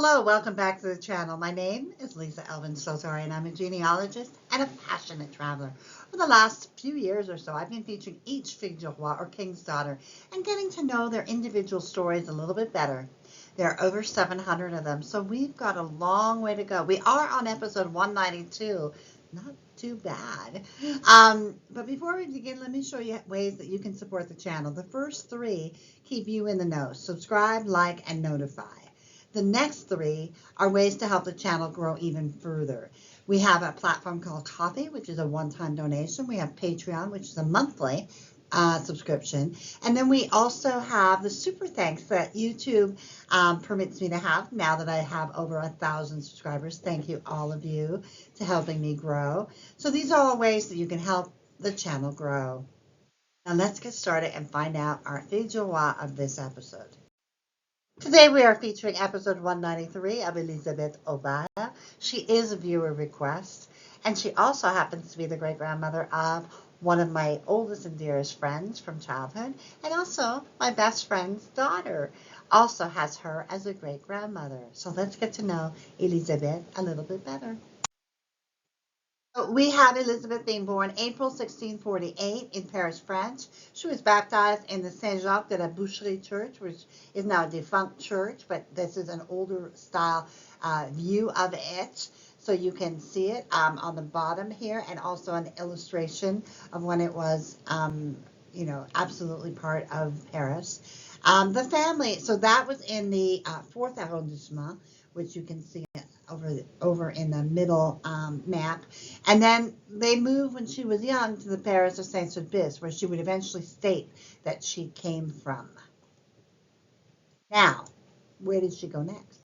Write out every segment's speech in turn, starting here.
Hello, welcome back to the channel. My name is Lisa Elvin Sozari, and I'm a genealogist and a passionate traveler. For the last few years or so, I've been featuring each fille du roi, or king's daughter, and getting to know their individual stories a little bit better. There are over 700 of them, so we've got a long way to go. We are on episode 192. Not too bad. But before we begin, let me show you ways that you can support the channel. The first three keep you in the know. Subscribe, like, and notify. The next three are ways to help the channel grow even further. We have a platform called Coffee, which is a one-time donation. We have Patreon, which is a monthly subscription. And then we also have the super thanks that YouTube permits me to have now that I have over 1,000 subscribers. Thank you, all of you, to helping me grow. So these are all ways that you can help the channel grow. Now let's get started and find out our fille du roi of this episode. Today we are featuring episode 193 of Elisabeth Aubert. She is a viewer request, and she also happens to be the great-grandmother of one of my oldest and dearest friends from childhood, and also my best friend's daughter also has her as a great-grandmother. So let's get to know Elisabeth a little bit better. We have Elisabeth being born April 1648 in Paris, France. She was baptized in the Saint-Jacques de la Boucherie Church, which is now a defunct church, but this is an older style view of it. So you can see it on the bottom here, and also an illustration of when it was, absolutely part of Paris. The family, so that was in the 4th arrondissement, which you can see over in the middle map. And then they moved when she was young to the Paris of Saint-Sulpice, where she would eventually state that she came from. Now, where did she go next?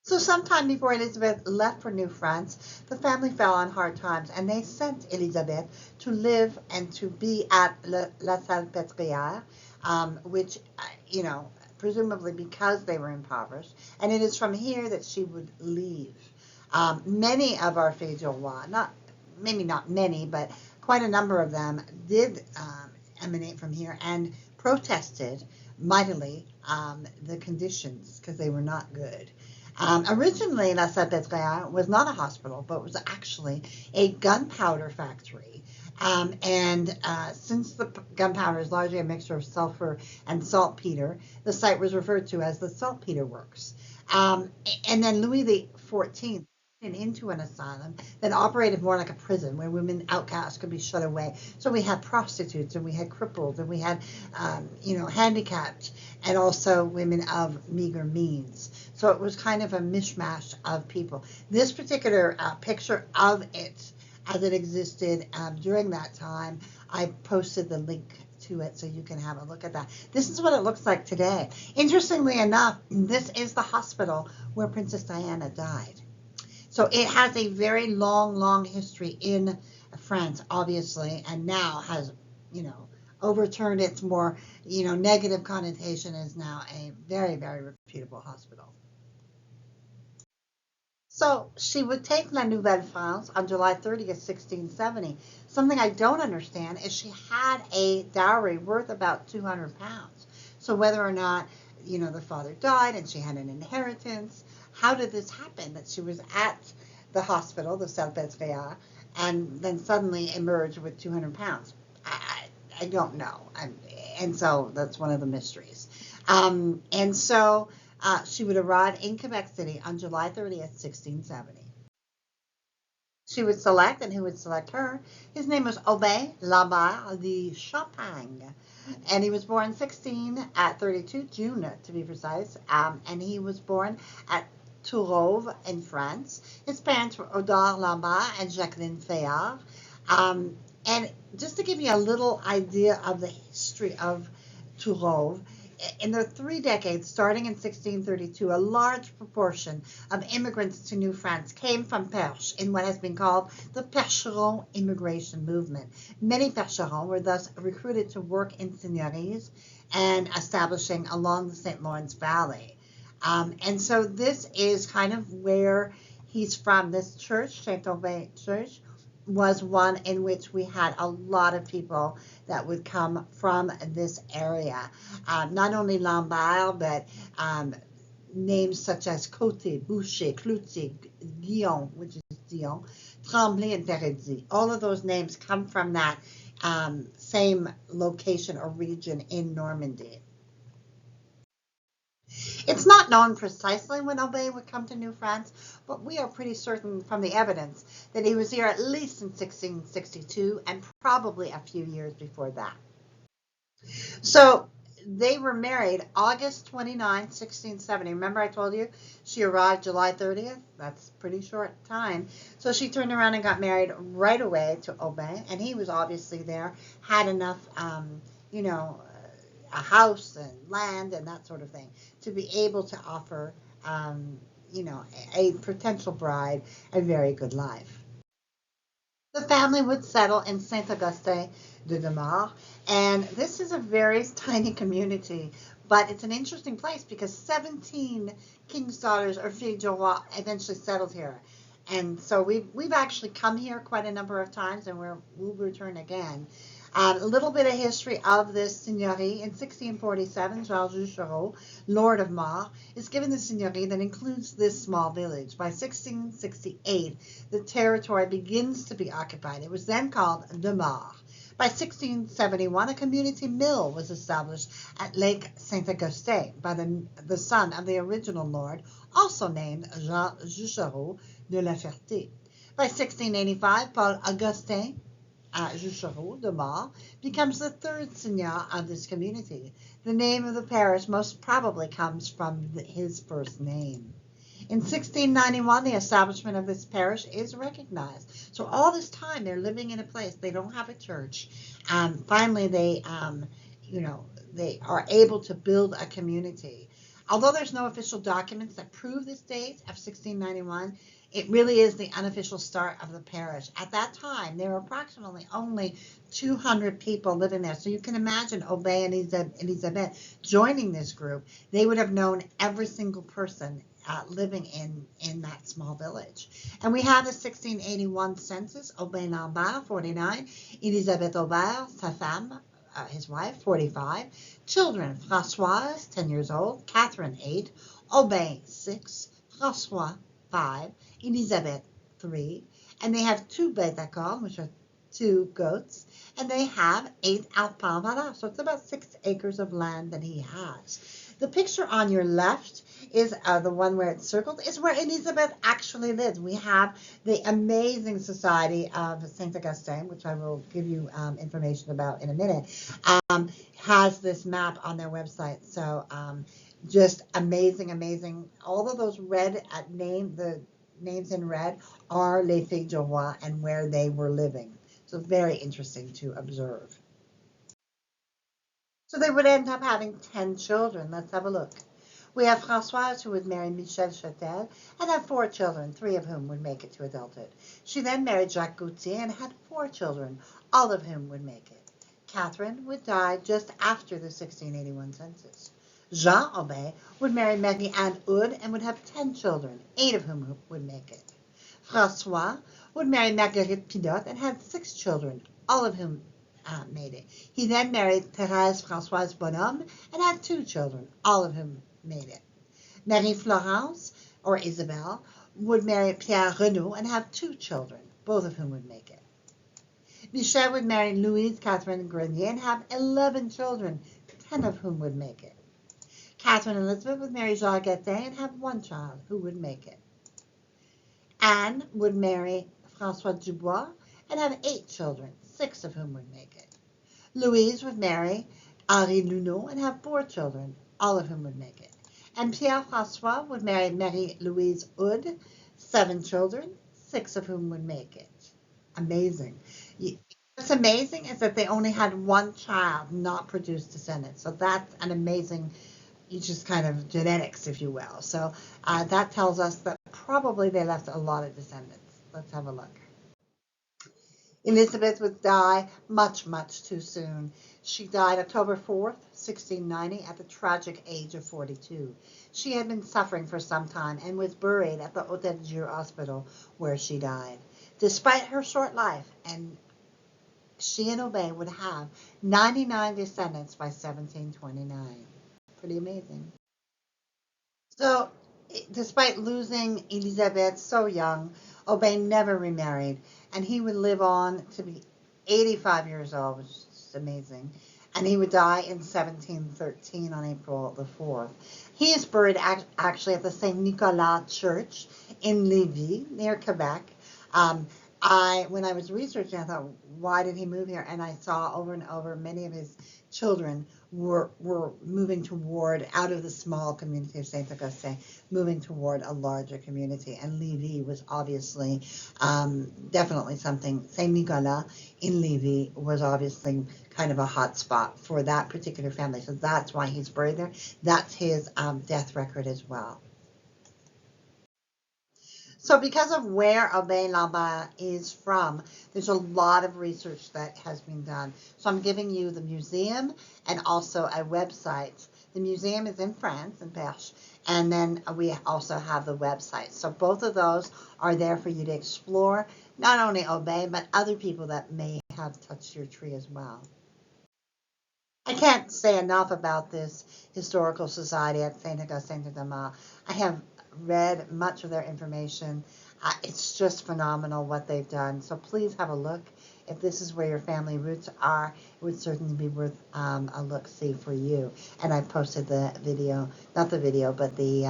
So sometime before Elisabeth left for New France, the family fell on hard times, and they sent Elisabeth to live and to be at La Salpêtrière, which, presumably because they were impoverished, and it is from here that she would leave. Many of our fille du roi, maybe not many, but quite a number of them did emanate from here and protested mightily the conditions because they were not good. Originally, La Salpêtrière was not a hospital, but was actually a gunpowder factory. Since the gunpowder is largely a mixture of sulfur and saltpeter, the site was referred to as the Saltpeter Works. And then Louis XIV into an asylum that operated more like a prison where women outcasts could be shut away. So we had prostitutes, and we had cripples, and we had, handicapped, and also women of meager means. So it was kind of a mishmash of people. This particular picture of it as it existed during that time, I posted the link to it so you can have a look at that. This is what it looks like today. Interestingly enough, this is the hospital where Princess Diana died. So it has a very long history in France, obviously, and now has, overturned its more, negative connotation as now a very reputable hospital. So she would take La Nouvelle France on July 30th, 1670. Something I don't understand is she had a dowry worth about 200 pounds. So whether or not, the father died and she had an inheritance, how did this happen that she was at the hospital, the Salpêtrière, and then suddenly emerged with 200 pounds? I don't know. And so that's one of the mysteries. She would arrive in Quebec City on July 30th, 1670. She would select, and who would select her? His name was Aubert Lambert de Champagne. And he was born 32 June, to be precise. And he was born at Tourouve in France. His parents were Audard Lambert and Jacqueline Fayard. And just to give you a little idea of the history of Tourouve, in the 3 decades, starting in 1632, a large proportion of immigrants to New France came from Perche in what has been called the Percheron immigration movement. Many Percherons were thus recruited to work in seigneuries and establishing along the St. Lawrence Valley. And so this is kind of where he's from. This church, Saint Aubert Church, was one in which we had a lot of people that would come from this area. Not only Lambert, but names such as Côté, Boucher, Cloutier, Guillaume, which is Dion, Tremblay, and Paradis. All of those names come from that same location or region in Normandy. It's not known precisely when Aubert would come to New France, but we are pretty certain from the evidence that he was here at least in 1662 and probably a few years before that. So they were married August 29, 1670. Remember I told you she arrived July 30th? That's a pretty short time. So she turned around and got married right away to Aubin, and he was obviously there, had enough, you know, a house and land and that sort of thing to be able to offer, you know, a potential bride a very good life. The family would settle in Saint Augustin de Demarre, and this is a very tiny community, but it's an interesting place because 17 king's daughters or filles du roi eventually settled here. And so we've actually come here quite a number of times, and we'll return again. A little bit of history of this seigneurie. In 1647, Jean Juchereau, Lord of Mar, is given the seigneurie that includes this small village. By 1668, the territory begins to be occupied. It was then called de Mar. By 1671, a community mill was established at Lake Saint-Augustin by the son of the original lord, also named Jean Juchereau de la Ferté. By 1685, Paul Augustin Juchereau de Mar becomes the third seigneur of this community. The name of the parish most probably comes from his first name. In 1691, the establishment of this parish is recognized. So all this time, they're living in a place. They don't have a church. Finally, you know, they are able to build a community. Although there's no official documents that prove this date of 1691, it really is the unofficial start of the parish. At that time, there were approximately only 200 people living there. So you can imagine Aubert and Elisabeth joining this group. They would have known every single person living in that small village. And we have the 1681 census. Aubert Lambert, 49. Elisabeth Aubert, sa femme, his wife, 45. Children, Françoise, 10 years old. Catherine, 8. Aubert, 6. François, 5. Elisabeth, 3. And they have 2 bêtes à cornes, which are 2 goats. And they have 8 alpins valeurs. So it's about 6 acres of land that he has. The picture on your left is the one where it's circled, is where Elisabeth actually lives. We have the amazing Society of Saint Augustin, which I will give you information about in a minute, has this map on their website. So just amazing, amazing. All of those red the names in red are Les Filles du Roi and where they were living. So very interesting to observe. So they would end up having 10 children. Let's have a look. We have Françoise, who would marry Michel Chatel and have 4 children, 3 of whom would make it to adulthood. She then married Jacques Gauthier and had 4 children, all of whom would make it. Catherine would die just after the 1681 census. Jean Aubert would marry Marie-Anne Houd and would have 10 children, 8 of whom would make it. François would marry Marguerite Pilote and had 6 children, all of whom made it. He then married Thérèse Françoise Bonhomme and had 2 children, all of whom made it. Marie-Florence, or Isabelle, would marry Pierre Renaud and have 2 children, both of whom would make it. Michel would marry Louise Catherine Grenier and have 11 children, 10 of whom would make it. Catherine Elizabeth would marry Jacques Guettin and have 1 child, who would make it. Anne would marry François Dubois and have 8 children, 6 of whom would make it. Louise would marry Henri Luneau and have 4 children, all of whom would make it. And Pierre-François would marry Marie-Louise Houd, 7 children, 6 of whom would make it. Amazing. What's amazing is that they only had 1 child not produce descendants. So that's an amazing, just kind of genetics, if you will. So that tells us that probably they left a lot of descendants. Let's have a look. Elisabeth would die much, much too soon. She died October 4th, 1690, at the tragic age of 42. She had been suffering for some time and was buried at the Hôtel Dieu Hospital, where she died. Despite her short life, and she and Aubert would have 99 descendants by 1729. Pretty amazing. So, despite losing Elisabeth so young, Aubert never remarried, and he would live on to be 85 years old, which is just amazing. And he would die in 1713 on April the 4th. He is buried actually at the Saint Nicolas Church in Lévis, near Quebec. Um, when I was researching, I thought, why did he move here? And I saw over and over many of his children were moving toward out of the small community of Saint Augustin, moving toward a larger community. And Lévis was obviously definitely something. Saint Nicolas in Lévis was obviously kind of a hot spot for that particular family. So that's why he's buried there. That's his death record as well. So because of where Aubert Lambert is from, there's a lot of research that has been done. So I'm giving you the museum and also a website. The museum is in France, in Perche, and then we also have the website. So both of those are there for you to explore, not only Aubert, but other people that may have touched your tree as well. I can't say enough about this historical society at Saint Augustin de Damas. I have read much of their information. It's just phenomenal what they've done. So please have a look. If this is where your family roots are, it would certainly be worth a look-see for you. And I've posted the video, not the video, but the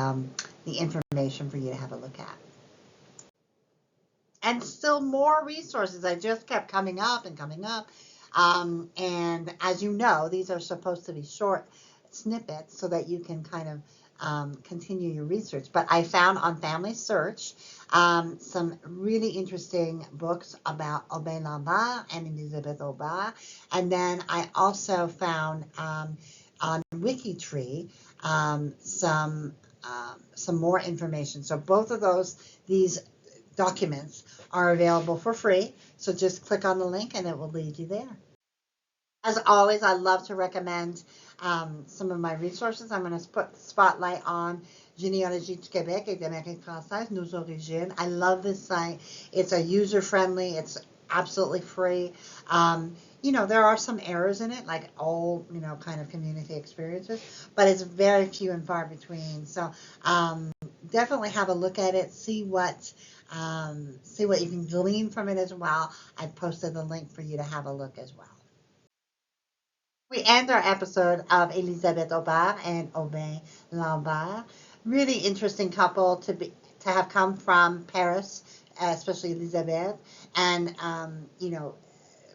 information for you to have a look at. And still more resources. I just kept coming up and coming up. And as you know, these are supposed to be short snippets so that you can kind of continue your research. But I found on Family Search some really interesting books about Aubert Lambert and Elisabeth Aubert. And then I also found on WikiTree some more information. So both of these documents are available for free. So just click on the link and it will lead you there. As always, I love to recommend some of my resources. I'm going to put the spotlight on Généalogie du Québec et d'Amérique française, Nos Origines. I love this site. It's a user-friendly. It's absolutely free. There are some errors in it, like all, kind of community experiences, but it's very few and far between. So definitely have a look at it. See what you can glean from it as well. I posted the link for you to have a look as well. We end our episode of Elisabeth Aubert and Aubert Lambert. Really interesting couple to have come from Paris, especially Elisabeth, and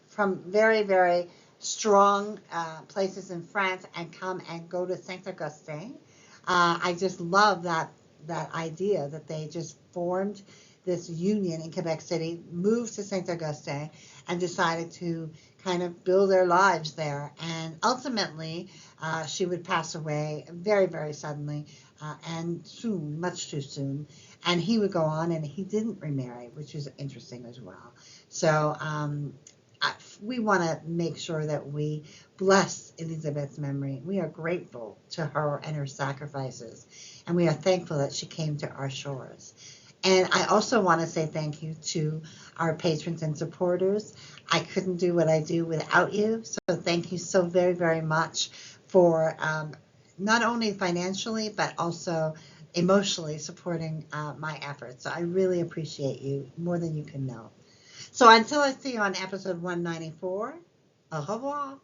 from very very strong places in France and come and go to Saint Augustin. I just love that idea that they just formed this union in Quebec City, moved to Saint Augustin, and decided to kind of build their lives there. And ultimately, she would pass away very, very suddenly and soon, much too soon. And he would go on, and he didn't remarry, which is interesting as well. So we want to make sure that we bless Elisabeth's memory. We are grateful to her and her sacrifices, and we are thankful that she came to our shores. And I also want to say thank you to our patrons and supporters. I couldn't do what I do without you. So thank you so very, very much for not only financially, but also emotionally supporting my efforts. So I really appreciate you more than you can know. So until I see you on episode 194, au revoir.